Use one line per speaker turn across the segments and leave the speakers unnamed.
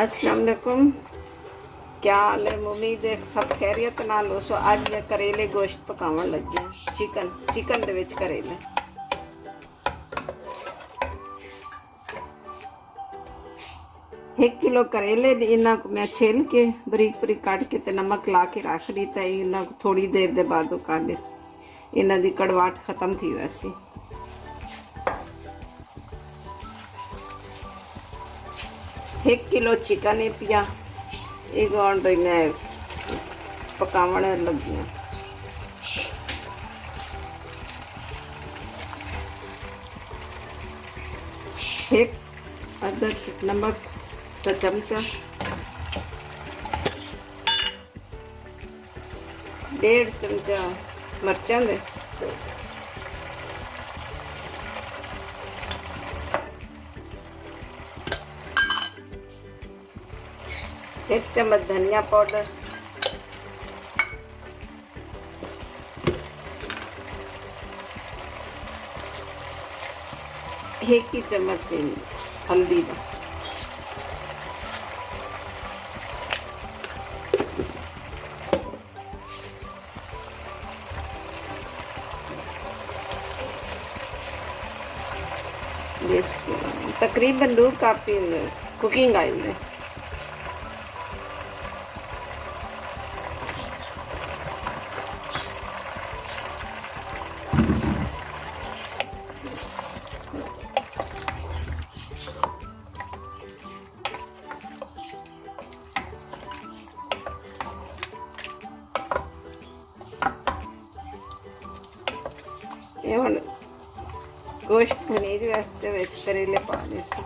अस्सलाम वालेकुम। क्या हाल है? उम्मीद है सब खैरियत नाल हो। सो अज मैं करेले गोश्त पकावन लगी हूँ। चिकन दे विच करेले। 1 किलो करेले इन्हां को मैं छिल के बरीक बरीक कट के ते नमक ला के रख दिता। इन्हां को थोड़ी देर दे बाद काले इन्हां दी कड़वाहट खत्म थी वैसी। 1 किलो चिकन है पिया मैं पकावन लगी हूँ। एक अदरक नमक का चमचा, 1.5 चमचा मिर्चां दे, 1 चम्मच धनिया पाउडर, 1 ही चम्मच हल्दी का, तकरीबन 2 कप कुकिंग ऑयल है। ਹੁਣ गोश्त पनीर वास्ते करेले पा देते।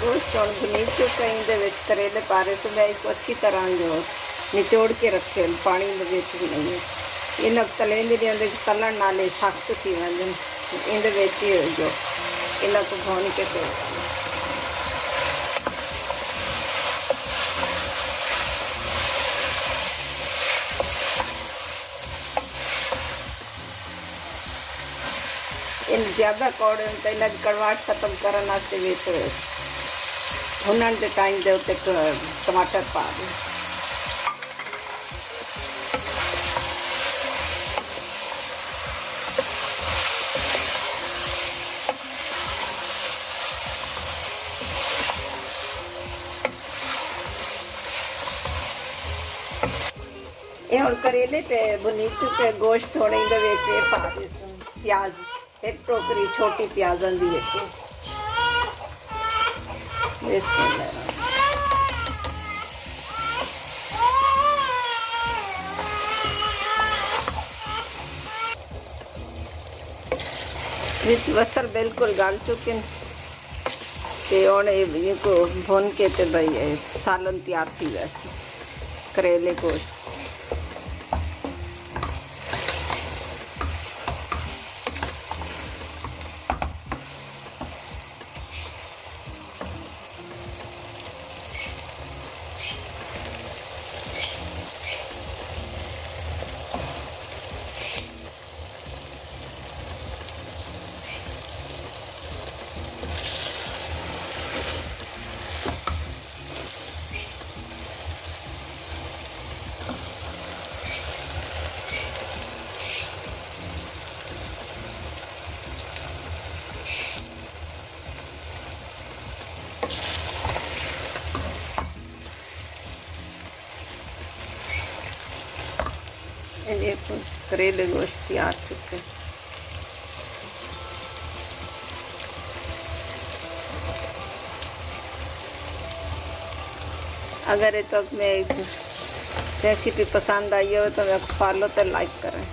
गोश्त और पनीर चुका करेले पा रहे तो मैं इसको अच्छी तरह जो निचोड़ के रखे पानी नहीं इन तलेंदे तलन नाले सख्त थी वजन इन जो इन्हों को भून के इन ज़्यादा कौड़े तो इन्हें कड़वाहट खत्म करने भुनन के टाइम के उत्ते टमाटर पा दें। ये हम करेले ते भुनी चुके गोश्त थोड़े पा दे प्याज, 1 टोकरी छोटी प्याजों की बसर बिल्कुल गल चुके को भुन के ते भाई सालन तैयार थी वैसे करेले गोश्त। देखो करेले गोश्त तैयार चुके। अगर ये तो मैं रेसिपी पसंद आई हो तो मैं फॉलो तो लाइक करें।